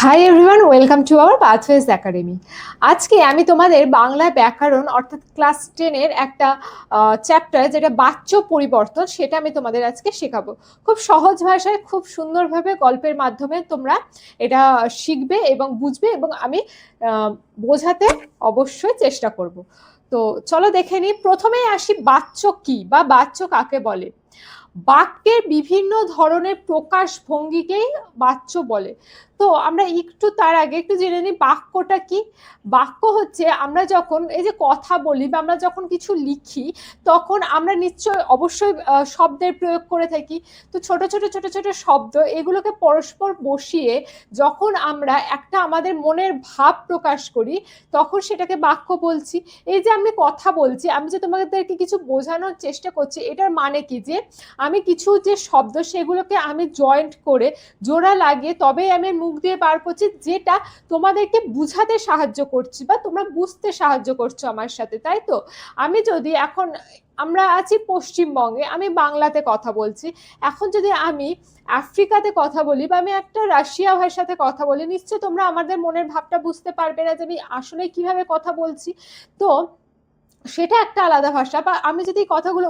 Hi everyone, welcome to our pathways academy. আজকে আমি তোমাদের বাংলা ব্যাকরণ অর্থাৎ ক্লাস 10-এর একটা চ্যাপ্টার যেটা বাচ্য পরিবর্তন, সেটা আমি তোমাদের আজকে শেখাবো। খুব সহজ ভাষায় খুব সুন্দরভাবে গল্পের মাধ্যমে তোমরা এটা শিখবে এবং বুঝবে, এবং আমি বোঝাতে অবশ্যই চেষ্টা করব। তো চলো দেখে নিই। প্রথমেই আসি, বাচ্য কি বা বাচ্য কাকে বলে। বাক্যের বিভিন্ন ধরনের প্রকাশ ভঙ্গিকেই বাচ্য বলে। তো আমরা একটু তার আগে একটু জেনে নিই বাক্যটা কি। বাক্য হচ্ছে আমরা যখন এই যে কথা বলি বা আমরা যখন কিছু লিখি, তখন আমরা অবশ্যই শব্দের প্রয়োগ করে থাকি। তো ছোট ছোট ছোট ছোট শব্দ, এগুলোকে পরস্পর বসিয়ে যখন আমরা একটা আমাদের মনের ভাব প্রকাশ করি, তখন সেটাকে বাক্য বলছি। এই যে আমি কথা বলছি, আমি যে তোমাদেরকে কিছু বোঝানোর চেষ্টা করছি, এটার মানে কি যে আমি কিছু যে শব্দ সেগুলোকে আমি জয়েন্ট করে জোড়া লাগিয়ে তবেই আমি মুখ দিয়ে বার করছি, যেটা তোমাদেরকে বুঝাতে সাহায্য করছি বা তোমরা বুঝতে সাহায্য করছো আমার সাথে, তাই তো? আমি যদি এখন, আমরা আছি পশ্চিমবঙ্গে, আমি বাংলাতে কথা বলছি। এখন যদি আমি আফ্রিকাতে কথা বলি বা আমি একটা রাশিয়া ভাষাতে কথা বলি, নিশ্চয় তোমরা আমাদের মনের ভাবটা বুঝতে পারবে না যে আমি আসলে কিভাবে কথা বলছি। তো সেটা একটা আলাদা ভাষা। বা আমি যদি কথাগুলো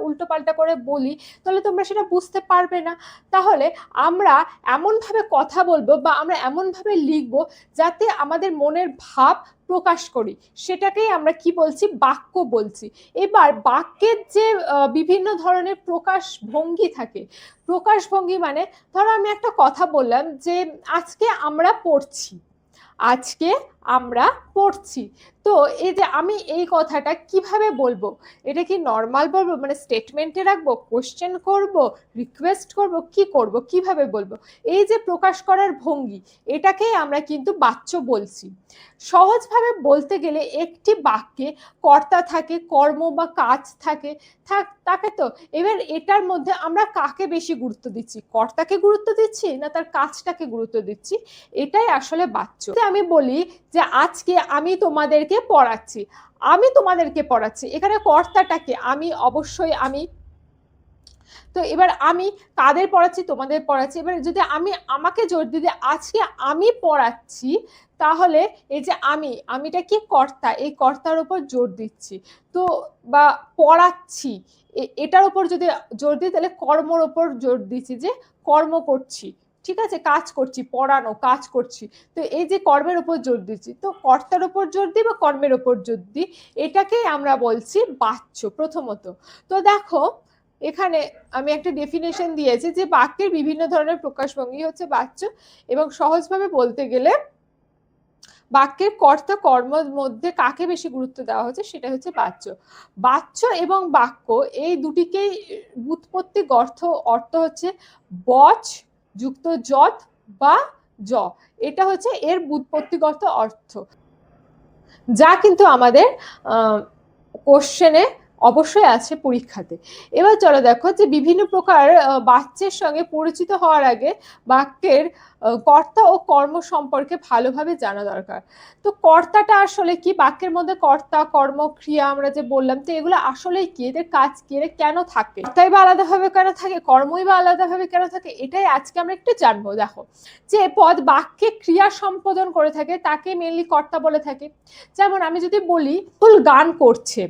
উল্টো পাল্টা করে বলি, তাহলে তোমরা সেটা বুঝতে পারবে না। তাহলে আমরা এমনভাবে কথা বলবো বা আমরা এমনভাবে লিখবো যাতে আমাদের মনের ভাব প্রকাশ করি, সেটাকেই আমরা কি বলছি, বাক্য বলছি। এবার বাক্যের যে বিভিন্ন ধরনের প্রকাশ ভঙ্গি থাকে। প্রকাশ ভঙ্গি মানে, ধরো আমি একটা কথা বললাম যে আজকে আমরা পড়ছি, আজকে আমরা পড়ছি। তো এই যে আমি এই কথাটা কিভাবে বলবো, এটা কি নর্মাল বলবো, মানে স্টেটমেন্টে রাখবো, কোশ্চেন করব, রিকোয়েস্ট করব, কি করব, কিভাবে বলবো, এই যে প্রকাশ করার ভঙ্গি, এটাকেই আমরা কিন্তু বাচ্য বলছি। সহজভাবে বলতে গেলে একটি বাক্যে কর্তা থাকে, কর্ম বা কাজ থাকে, তাকে তো। এবার এটার মধ্যে আমরা কাকে বেশি গুরুত্ব দিচ্ছি, কর্তাকে গুরুত্ব দিচ্ছি না তার কাজটাকে গুরুত্ব দিচ্ছি, এটাই আসলে বাচ্য। আমি বলি যে আজকে আমি তোমাদেরকে পড়াচ্ছি, আমি তোমাদেরকে পড়াচ্ছি, এখানে কর্তাটাকে আমি, অবশ্যই আমি। তো এবার আমি কাদের পড়াচ্ছি, তোমাদের পড়াচ্ছি। এবার যদি আমি আমাকে জোর দিই যে আজকে আমি পড়াচ্ছি, তাহলে এই যে আমিটা কি, কর্তা, এই কর্তার উপর জোর দিচ্ছি। তো বা পড়াচ্ছি, এটার উপর যদি জোর দিই, তাহলে কর্মর উপর জোর দিচ্ছি, যে কর্ম করছি, ঠিক আছে, কাজ করছি, পড়ানো, কাজ করছি। তো এই যে কর্মের উপর জোর দিচ্ছি, তো কর্তার উপর জোর দিই বা কর্মের উপর জোর দিই, এটাকেই আমরা বলছি বাচ্য প্রথমত। তো দেখো, এখানে আমি একটা ডেফিনেশন দিয়েছি যে বাক্যের বিভিন্ন ধরনের প্রকাশভঙ্গি হচ্ছে বাচ্য, এবং সহজভাবে বলতে গেলে বাক্যের কর্তা কর্মের মধ্যে কাকে বেশি গুরুত্ব দেওয়া হচ্ছে, সেটা হচ্ছে বাচ্য। বাচ্য এবং বাক্য এই দুটিকেই ব্যুৎপত্তি অর্থ হচ্ছে বচ যুক্ত যত বা জ, এটা হচ্ছে এর ব্যুৎপত্তিগত অর্থ, যা কিন্তু আমাদের কোশ্চেনে অবশ্যই আছে পরীক্ষাতে। এবার চলো দেখো যে বিভিন্ন প্রকার বাচ্যের সঙ্গে পরিচিত হওয়ার আগে বাক্যের কর্তা ও কর্ম সম্পর্কে ভালোভাবে জানা দরকার। তো কর্তাটা আসলে কি, বাক্যের মধ্যে কর্তা, কর্ম, ক্রিয়া আমরা যে বললাম, তো এগুলো আসলেই কি, এদের কাজ কি, এরা কেন থাকে, কর্তাই বা আলাদাভাবে কেন থাকে, কর্মই বা আলাদাভাবে কেন থাকে, এটাই আজকে আমরা একটু জানবো। দেখো, যে পদ বাক্যে ক্রিয়া সম্পাদন করে থাকে তাকে মেনলি কর্তা বলে থাকে। যেমন আমি যদি বলি ফুল গান করছে,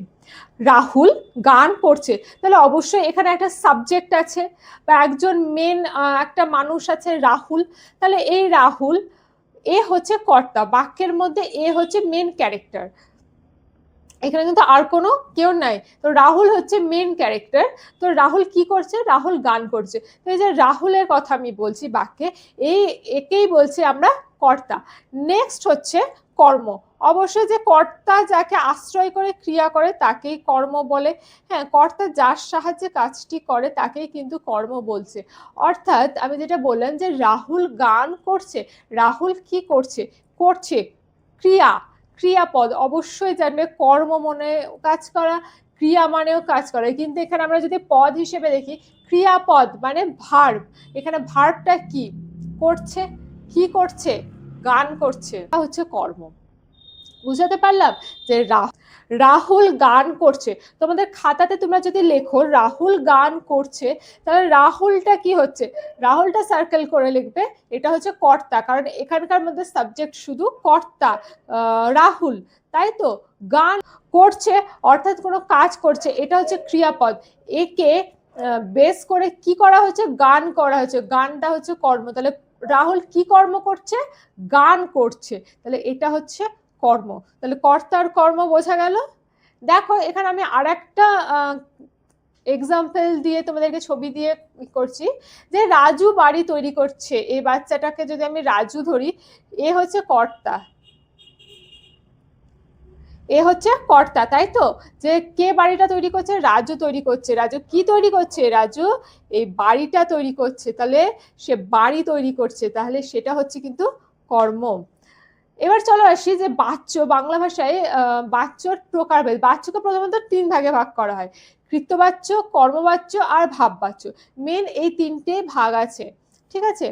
রাহুল গান করছে, তাহলে অবশ্যই এখানে একটা সাবজেক্ট আছে বা একজন মেন একটা মানুষ আছে রাহুল, তাহলে এই রাহুল, এ হচ্ছে কর্তা, বাক্যের মধ্যে এ হচ্ছে মেন ক্যারেক্টার, এখানে কিন্তু আর কোনো কেউ নাই। তো রাহুল হচ্ছে মেন ক্যারেক্টার। তো রাহুল কি করছে, রাহুল গান করছে। তো এই যে রাহুলের কথা আমি বলছি বাক্যে, একেই বলছি আমরা কর্তা। নেক্সট হচ্ছে কর্ম। অবশ্যই যে কর্তা যাকে আশ্রয় করে ক্রিয়া করে তাকেই কর্ম বলে। হ্যাঁ, কর্তা যার সাহায্যে কাজটি করে তাকেই কিন্তু কর্ম বলছে। অর্থাৎ আমি যেটা বললাম যে রাহুল গান করছে, রাহুল কি করছে, করছে ক্রিয়া, ক্রিয়াপদ, অবশ্যই জানবে কর্ম মনে কাজ করা, ক্রিয়া মানেও কাজ করে, কিন্তু এখানে আমরা যদি পদ হিসেবে দেখি, ক্রিয়াপদ মানে ভার্ব, এখানে ভার্বটা কি করছে, কি করছে, গান করছে, হচ্ছে কর্ম। বুঝাতে পারলাম? যে রাহুল গান করছে, তোমাদের খাতাতে তোমরা যদি লেখো রাহুল গান করছে, তাহলে রাহুলটা কি হচ্ছে, রাহুলটা সার্কেল করে লিখবে, এটা হচ্ছে কর্তা, কারণ এখানকার মধ্যে সাবজেক্ট শুধু কর্তা রাহুল, তাই তো। গান করছে অর্থাৎ কোনো কাজ করছে, এটা হচ্ছে ক্রিয়াপদ, একে বেস করে কি করা হচ্ছে, গান করা হচ্ছে, গানটা হচ্ছে কর্ম, তাহলে রাহুল কি কর্ম করছে, গান করছে, তাহলে এটা হচ্ছে কর্ম, তাহলে কর্তার কর্ম বোঝা গেল। দেখো এখানে আমি আর একটা এক্সাম্পল দিয়ে তোমাদেরকে ছবি দিয়ে করছি, যে রাজু বাড়ি তৈরি করছে, এই বাচ্চাটাকে যদি আমি রাজু ধরি, এ হচ্ছে কর্তা, এ হচ্ছে কর্তা, তাই তো। যে কে বাড়িটা তৈরি করছে, রাজু তৈরি করছে, রাজু কি তৈরি করছে, রাজু এই বাড়িটা তৈরি করছে, তাহলে সে বাড়ি তৈরি করছে, তাহলে সেটা হচ্ছে কিন্তু কর্ম। এবার চলো আসি যে বাচ্য, বাংলা ভাষায় বাচ্যর প্রকারভেদ, বাচ্যকে প্রধানত 3 ভাগে ভাগ করা হয়, কৃত্যবাচ্য, কর্মবাচ্য আর ভাববাচ্য, মেন এই 3টে ভাগ আছে, ঠিক আছে।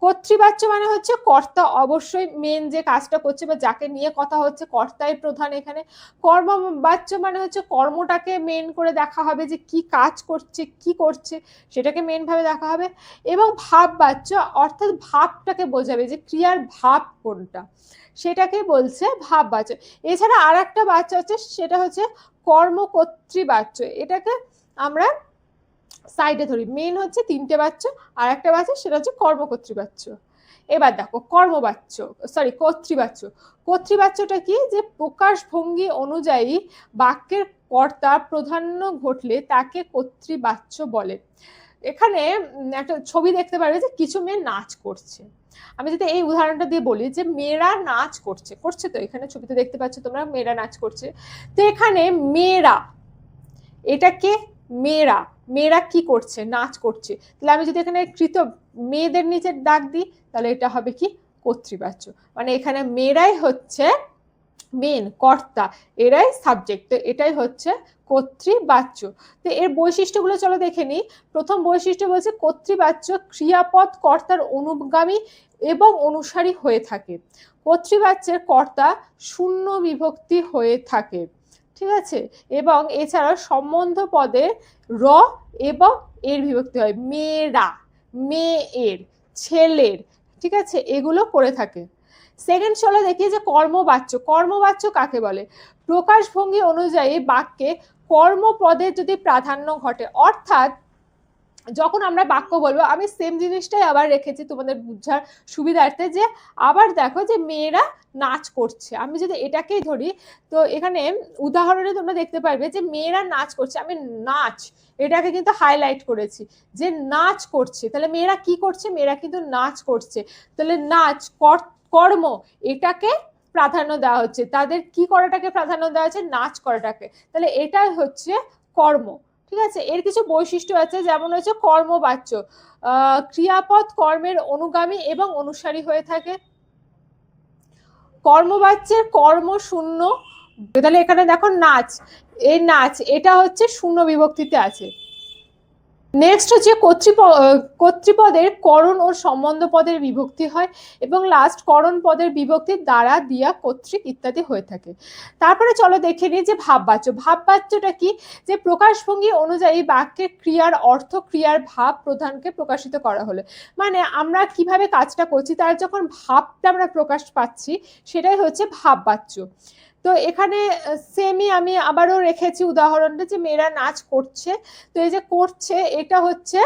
কর্তৃবাচ্য মানে হচ্ছে কর্তা অবশ্যই মেন যে কাজটা করছে বা যাকে নিয়ে কথা হচ্ছে কর্তাই প্রধান এখানে। কর্মবাচ্য মানে হচ্ছে কর্মটাকে মেন করে দেখা হবে, যে কি কাজ করছে কি করছে সেটাকে মেন ভাবে দেখা হবে। এবং ভাববাচ্য অর্থাৎ ভাবটাকে বোঝাবে, যে ক্রিয়ার ভাব কোনটা সেটাকে বলছে ভাববাচ্য। এছাড়া আর একটা বাচ্য হচ্ছে, সেটা হচ্ছে কর্মকর্তৃবাচ্য, এটাকে আমরা সাইডে ধরি, মেন হচ্ছে 3টে বাচ্য, আর একটা বাচ্য সেটা হচ্ছে কর্মকর্তৃবাচ্য। এবার দেখো কর্মবাচ্য, সরি কর্তৃবাচ্য, কর্তৃবাচ্যটা কি, যে প্রকাশভঙ্গি অনুযায়ী বাক্যের কর্তা প্রাধান্য ঘটলে তাকে কর্তৃবাচ্য বলে। এখানে একটা ছবি দেখতে পারবে যে কিছু মেয়ে নাচ করছে, আমি যদি এই উদাহরণটা দিয়ে বলি যে মেয়েরা নাচ করছে, করছে তো, এখানে ছবিতে দেখতে পাচ্ছ তোমরা মেয়েরা নাচ করছে, তো এখানে মেয়েরা, এটাকে মেয়েরা, মেয়েরা কি করছে, নাচ করছে, তাহলে আমি যদি এখানে মেয়েদের নিচে ডাক দিই, তাহলে এটা হবে কি কর্তৃবাচ্য, মানে এখানে মেয়েরাই হচ্ছে মেন কর্তা, এরাই সাবজেক্ট, তো এটাই হচ্ছে কর্তৃবাচ্য। তো এর বৈশিষ্ট্যগুলো চলো দেখে নিই। প্রথম বৈশিষ্ট্য বলছে কর্তৃবাচ্য ক্রিয়াপদ কর্তার অনুগামী এবং অনুসারী হয়ে থাকে, কর্তৃবাচ্যের কর্তা শূন্য বিভক্তি হয়ে থাকে, ঠিক আছে। এবং এছাড়া সম্বন্ধ পদে র এবং এর বিভক্তি হয়, মেয়েরা, মেয়ের, ছেলের, ঠিক আছে, এগুলো করে থাকে। সেকেন্ড চলো দেখি যে কর্মবাচ্য, কর্মবাচ্য কাকে বলে, প্রকাশভঙ্গি অনুযায়ী বাক্যে কর্মপদের যদি প্রাধান্য ঘটে, অর্থাৎ যখন আমরা বাক্য বলবো, আমি সেম জিনিসটাই আবার রেখেছি তোমাদের বুঝার সুবিধার্থে, যে আবার দেখো যে মেয়েরা নাচ করছে, আমি যদি এটাকেই ধরি, তো এখানে উদাহরণে তোমরা দেখতে পারবে যে মেয়েরা নাচ করছে, আমি নাচ এটাকে কিন্তু হাইলাইট করেছি, যে নাচ করছে, তাহলে মেয়েরা কি করছে, মেয়েরা কিন্তু নাচ করছে, তাহলে নাচ কর্ম এটাকে প্রাধান্য দেওয়া হচ্ছে, তাদের কি করাটাকে প্রাধান্য দেওয়া হচ্ছে, নাচ করাটাকে, তাহলে এটাই হচ্ছে কর্ম, ঠিক আছে। এর কিছু বৈশিষ্ট্য আছে, যেমন হচ্ছে কর্মবাচ্য ক্রিয়াপদ কর্মের অনুগামী এবং অনুসারী হয়ে থাকে, কর্মবাচ্যের কর্ম শূন্য, তাহলে এখানে দেখো নাচ, এই নাচ এটা হচ্ছে শূন্য বিভক্তিতে আছে। নেক্সট হচ্ছে কর্তৃপদের করণ ও সম্বন্ধ পদের বিভক্তি হয়, এবং লাস্ট করণ পদের বিভক্তির দ্বারা দিয়া কর্তৃক ইত্যাদি হয়ে থাকে। তারপরে চলো দেখে নিই যে ভাববাচ্য, ভাববাচ্যটা কি, যে প্রকাশভঙ্গি অনুযায়ী বাক্যের ক্রিয়ার অর্থ ক্রিয়ার ভাব প্রধানকে প্রকাশিত করা হলো, মানে আমরা কিভাবে কাজটা করছি তার যখন ভাবটা আমরা প্রকাশ পাচ্ছি, সেটাই হচ্ছে ভাববাচ্য। তো এখানে সেমই আমি আবারও রেখেছি উদাহরণটা, যে মেয়েরা নাচ করছে, তো এই যে করছে এটা হচ্ছে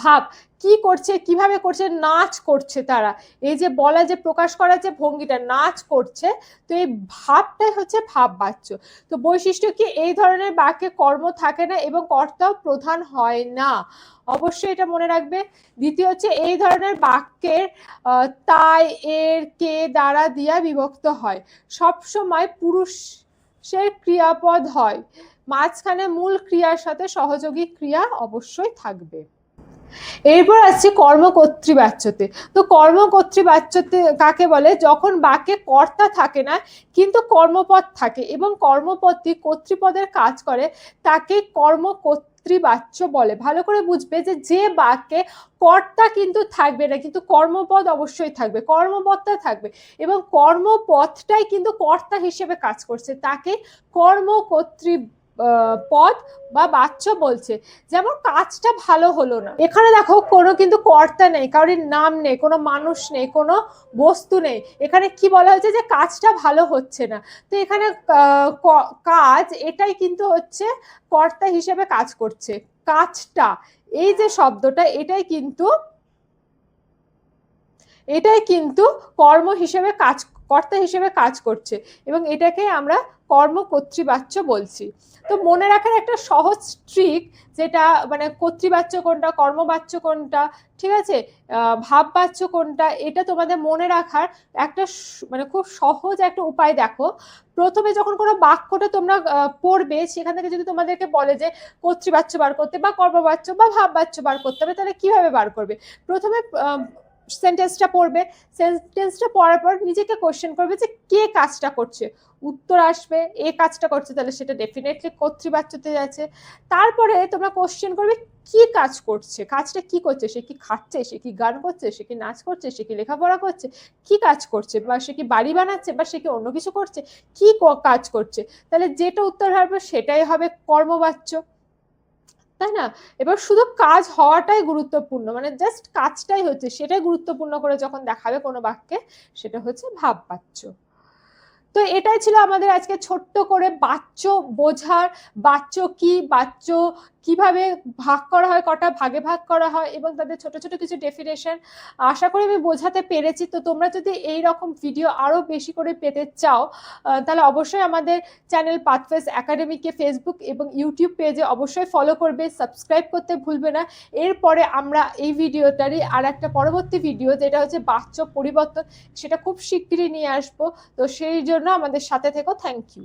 ভাব, কি করছে কিভাবে করছে, নাচ করছে তারা, এই যে বলা যে প্রকাশ করার যে ভঙ্গিটা নাচ করছে, তো এই ভাবটাই হচ্ছে ভাববাচ্য। তো বৈশিষ্ট্য কি, এই ধরনের বাক্যে কর্ম থাকে না এবং কর্তাও প্রধান হয় না, অবশ্যই এটা মনে রাখবে। দ্বিতীয় হচ্ছে এই ধরনের বাক্যের তাই এর কে দ্বারা দিয়া বিভক্ত হয়, সব সময় পুরুষের ক্রিয়াপদ হয়, মাঝখানে মূল ক্রিয়ার সাথে সহযোগী ক্রিয়া অবশ্যই থাকবে। এরপর আসছে কর্মকর্তৃবাচ্যতে। তো কর্মকর্তৃবাচ্যতে কাকে বলে, যখন বাক্যে কর্তা থাকে না কিন্তু কর্মপদ থাকে এবং কর্মপদটি কর্তৃপদের কাজ করে, তাকে কর্মকর্তৃ কর্তৃবাচ্য বলে। ভালো করে বুঝবে যে বাক্যে কর্তা কিন্তু থাকবে না, কিন্তু কর্মপদ অবশ্যই থাকবে, কর্মপদটা থাকবে এবং কর্মপদটাই কিন্তু কর্তা হিসেবে কাজ করছে, তাকে কর্মকর্তৃ পদ বা বাচ্য বলছে। যেমন কাজটা ভালো হলো না, এখানে দেখো কোনো কিন্তু কর্তা নেই, কারোর নাম নেই, কোনো মানুষ নেই, কোনো বস্তু নেই, এখানে কি বলা হয়েছে যে কাজটা ভালো হচ্ছে না। তো এখানে কাজ এটাই কিন্তু হচ্ছে কর্তা হিসেবে কাজ করছে। কাজটা, এই যে শব্দটা, এটাই কিন্তু কর্ম হিসেবে কর্তা হিসেবে কাজ করছে এবং এটাকে আমরা কর্মকর্তৃবাচ্য বলছি। তো মনে রাখার একটা সহজ ট্রিক, যেটা মানে কর্তৃবাচ্য কোনটা, কর্মবাচ্য কোনটা, ঠিক আছে, ভাববাচ্য কোনটা, এটা তোমাদের মনে রাখার একটা মানে খুব সহজ একটা উপায়। দেখো, প্রথমে যখন কোনো বাক্যটা তোমরা পড়বে, সেখান থেকে যদি তোমাদেরকে বলে যে কর্তৃবাচ্য বার করতে বা কর্মবাচ্য বা ভাববাচ্য বার করতে হবে, তাহলে কিভাবে বার করবে? প্রথমে সেন্টেন্সটা পড়বে, সেন্টেন্সটা পড়ার পর নিজেকে কোশ্চেন করবে যে কে কাজটা করছে, উত্তর আসবে এ কাজটা করছে, তাহলে সেটা ডেফিনেটলি কর্তৃবাচ্যতে যাচ্ছে। তারপরে তোমরা কোশ্চেন করবে কি কাজ করছে, কাজটা কি করছে, সে কি খাচ্ছে, সে কি গান করছে, সে কি নাচ করছে, সে কি লেখাপড়া করছে, কি কাজ করছে, বা সে কি বাড়ি বানাচ্ছে, বা সে কি অন্য কিছু করছে, কি কাজ করছে, তাহলে যেটা উত্তর হবে সেটাই হবে কর্মবাচ্য, তাই না? এবার শুধু কাজ হওয়াটাই গুরুত্বপূর্ণ, মানে জাস্ট কাজটাই হচ্ছে সেটাই গুরুত্বপূর্ণ করে যখন দেখাবে কোনো বাক্যে, সেটা হচ্ছে ভাববাচ্য। তো এটাই ছিল আমাদের আজকে ছোট্ট করে বাচ্য বোঝার, বাচ্য কি, বাচ্য কিভাবে ভাগ করা হয়, কটা ভাগে ভাগ করা হয় এবং তাদের ছোট ছোট কিছু ডেফিনেশন। আশা করি আমি বোঝাতে পেরেছি। তো তোমরা যদি এই রকম ভিডিও আরো বেশি করে পেতে চাও, তাহলে অবশ্যই আমাদের চ্যানেল পাথওয়েজ একাডেমিকে ফেসবুক এবং ইউটিউব পেজে অবশ্যই ফলো করবে, সাবস্ক্রাইব করতে ভুলবে না। এরপরে আমরা এই ভিডিওটারই আর একটা পরবর্তী ভিডিও, যেটা হচ্ছে বাচ্য পরিবর্তন, সেটা খুব শিগগিরই নিয়ে আসবো। তো সেই জন্য আমাদের সাথে থেকো। Thank you.